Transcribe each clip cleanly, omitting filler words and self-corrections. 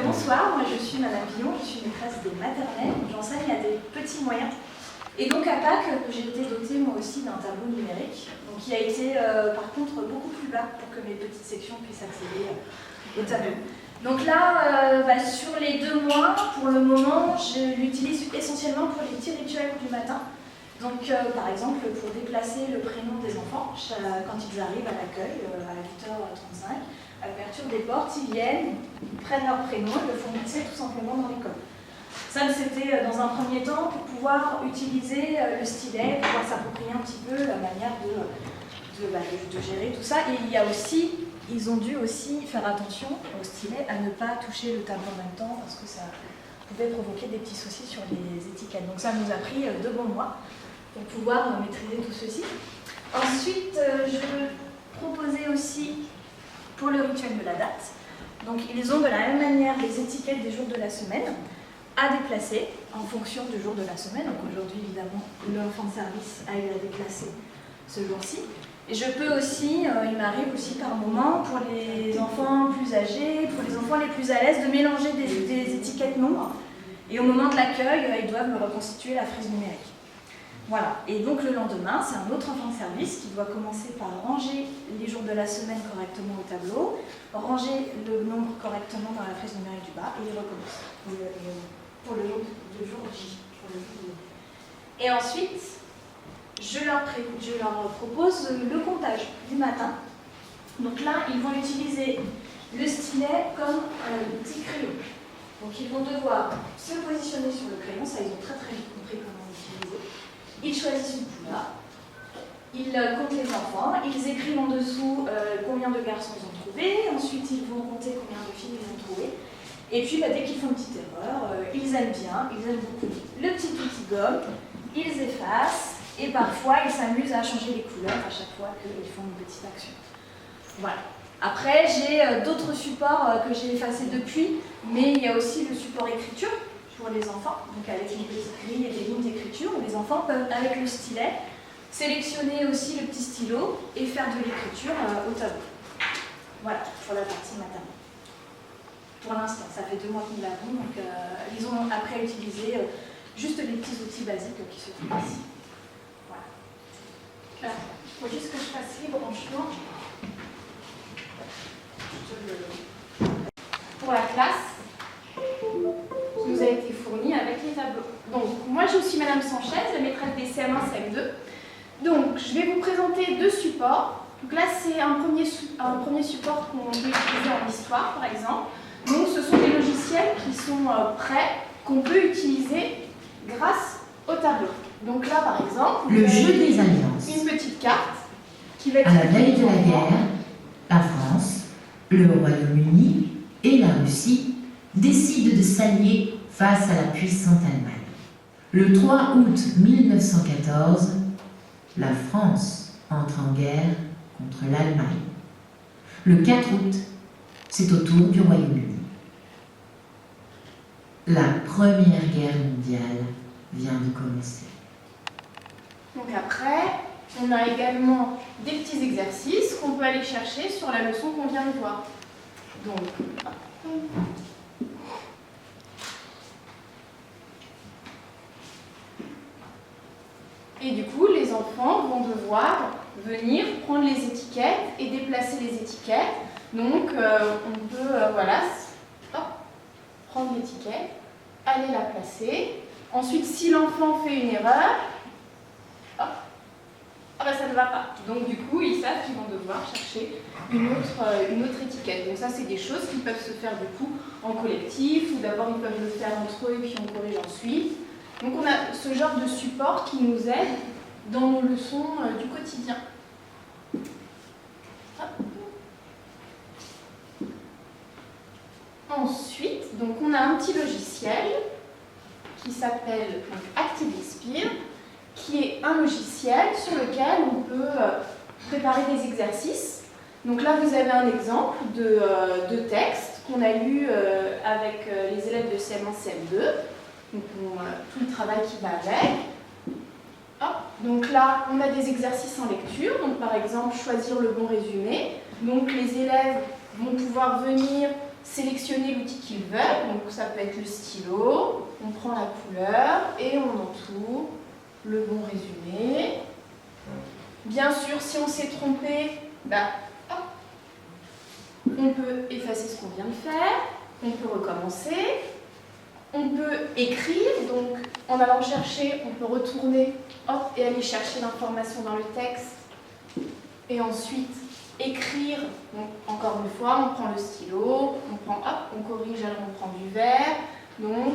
Bonsoir, moi je suis Madame Villon, je suis maîtresse des maternelles, j'enseigne à des petits moyens. Et donc à Pâques, j'ai été dotée moi aussi d'un tableau numérique, donc qui a été par contre beaucoup plus bas pour que mes petites sections puissent accéder au tableau. Donc là, sur les 2 mois, pour le moment, je l'utilise essentiellement pour les petits rituels du matin. Donc par exemple, pour déplacer le prénom des enfants, quand ils arrivent à l'accueil, à 8h35, à l'ouverture des portes, ils viennent, ils prennent leur prénom et le font glisser tout simplement dans l'école. Ça, c'était dans un premier temps pour pouvoir utiliser le stylet, pouvoir s'approprier un petit peu la manière de gérer tout ça. Et il y a aussi, ils ont dû aussi faire attention au stylet à ne pas toucher le tableau en même temps parce que ça pouvait provoquer des petits soucis sur les étiquettes. Donc ça nous a pris 2 bons mois pour pouvoir maîtriser tout ceci. Ensuite, je proposais aussi pour le rituel de la date. Donc ils ont de la même manière les étiquettes des jours de la semaine à déplacer en fonction du jour de la semaine. Donc aujourd'hui évidemment l'enfant de service a eu à déplacer ce jour-ci. Et je peux aussi, il m'arrive aussi par moment pour les enfants plus âgés, pour les enfants les plus à l'aise, de mélanger des étiquettes nombres. Et au moment de l'accueil, ils doivent me reconstituer la frise numérique. Voilà, et donc le lendemain, c'est un autre enfant de service qui doit commencer par ranger les jours de la semaine correctement au tableau, ranger le nombre correctement dans la frise numérique du bas, et il recommence pour le jour J. Et ensuite, je leur propose le comptage du matin. Donc là, ils vont utiliser le stylet comme un petit crayon. Donc ils vont devoir se positionner sur le crayon, ça ils ont très très vite compris comment l'utiliser. Ils choisissent une couleur, ils comptent les enfants, ils écrivent en dessous combien de garçons ils ont trouvé, ensuite ils vont compter combien de filles ils ont trouvé. Et puis dès qu'ils font une petite erreur, ils aiment bien, ils aiment beaucoup le petit outil gomme, ils effacent et parfois ils s'amusent à changer les couleurs à chaque fois qu'ils font une petite action. Voilà. Après, j'ai d'autres supports que j'ai effacés depuis, mais il y a aussi le support écriture pour les enfants, donc avec une petite grille et des lignes d'écriture où les enfants peuvent, avec le stylet, sélectionner aussi le petit stylo et faire de l'écriture au tableau. Voilà, pour la partie maternelle. Pour l'instant, ça fait 2 mois que nous l'avons, donc ils ont après utilisé juste les petits outils basiques qui se trouvent ici. Voilà. Il faut juste que je fasse les branchements. Pour la classe, qui nous a été fournie avec les tableaux. Donc, moi, je suis Madame Sanchez, la maîtresse des CM1, CM2. Donc, je vais vous présenter 2 supports. Donc là, c'est un premier support qu'on peut utiliser en histoire, par exemple. Donc, ce sont des logiciels qui sont prêts, qu'on peut utiliser grâce au tableau. Donc là, par exemple, le jeu des alliances. Une petite carte qui va être... À la veille de la guerre, la France, le Royaume-Uni et la Russie décident de s'allier face à la puissante Allemagne. Le 3 août 1914, la France entre en guerre contre l'Allemagne. Le 4 août, c'est au tour du Royaume-Uni. La Première Guerre mondiale vient de commencer. Donc après, on a également des petits exercices qu'on peut aller chercher sur la leçon qu'on vient de voir. Donc, et du coup, les enfants vont devoir venir prendre les étiquettes et déplacer les étiquettes. Donc, on peut, prendre l'étiquette, aller la placer. Ensuite, si l'enfant fait une erreur, ça ne va pas. Donc, du coup, ils savent qu'ils vont devoir chercher une autre étiquette. Donc, ça, c'est des choses qui peuvent se faire, du coup, en collectif, ou d'abord, ils peuvent le faire entre eux et puis on corrige ensuite. Donc, on a ce genre de support qui nous aide dans nos leçons du quotidien. Ensuite, donc, on a un petit logiciel qui s'appelle ActiveInspire, qui est un logiciel sur lequel on peut préparer des exercices. Donc là, vous avez un exemple de texte qu'on a lu avec les élèves de CM1, CM2. Donc tout le travail qui va avec. Donc là, on a des exercices en lecture. Donc par exemple, choisir le bon résumé. Donc les élèves vont pouvoir venir sélectionner l'outil qu'ils veulent. Donc ça peut être le stylo. On prend la couleur et on entoure le bon résumé. Bien sûr, si on s'est trompé, on peut effacer ce qu'on vient de faire. On peut recommencer. On peut écrire, donc en allant chercher, on peut retourner et aller chercher l'information dans le texte. Et ensuite, écrire, donc, encore une fois, on prend le stylo, on corrige, alors on prend du vert. Donc,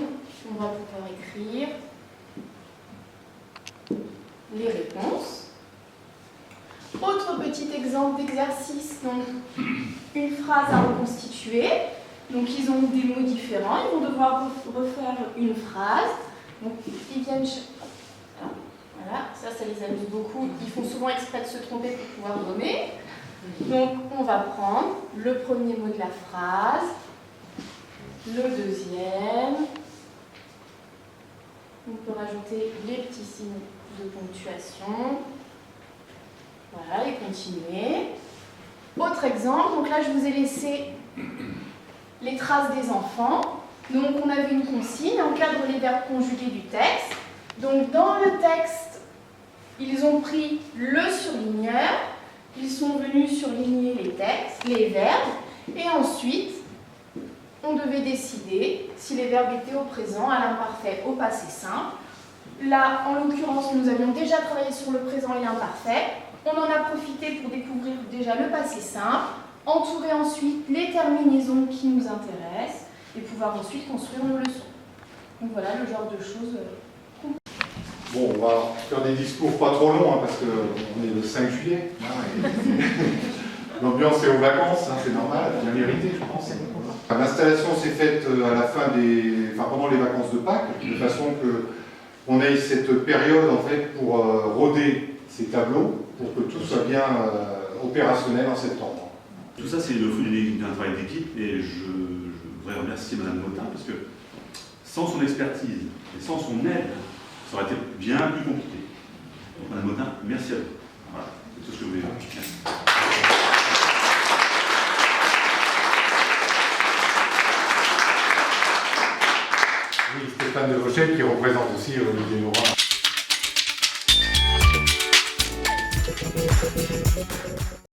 on va pouvoir écrire les réponses. Autre petit exemple d'exercice, donc une phrase à reconstituer. Donc ils ont des mots différents, ils vont devoir refaire une phrase. Donc ils viennent... Voilà, ça les amuse beaucoup. Ils font souvent exprès de se tromper pour pouvoir nommer. Donc on va prendre le premier mot de la phrase, le deuxième. On peut rajouter les petits signes de ponctuation. Voilà, et continuer. Autre exemple, donc là je vous ai laissé les traces des enfants. Donc on avait une consigne, encadre les verbes conjugués du texte. Donc dans le texte, ils ont pris le surligneur, ils sont venus surligner les verbes, et ensuite, on devait décider si les verbes étaient au présent, à l'imparfait, au passé simple. Là, en l'occurrence, nous avions déjà travaillé sur le présent et l'imparfait. On en a profité pour découvrir déjà le passé simple, entourer ensuite les terminaisons qui nous intéressent et pouvoir ensuite construire nos leçons. Donc voilà le genre de choses. Bon, on va faire des discours pas trop longs, parce qu'on est le 5 juillet. L'ambiance est aux vacances, c'est normal, bien mérité, je pense. L'installation s'est faite à la pendant les vacances de Pâques, de façon qu'on ait cette période en fait pour roder ces tableaux, pour que tout soit bien opérationnel en septembre. Tout ça, c'est le fruit d'un travail d'équipe, et je voudrais remercier Mme Motin, parce que sans son expertise et sans son aide, ça aurait été bien plus compliqué. Donc, Mme Motin, merci à vous. Voilà, c'est tout ce que je voulais dire. Merci. Oui, Stéphane de Rochelle qui représente aussi Olivier Nora.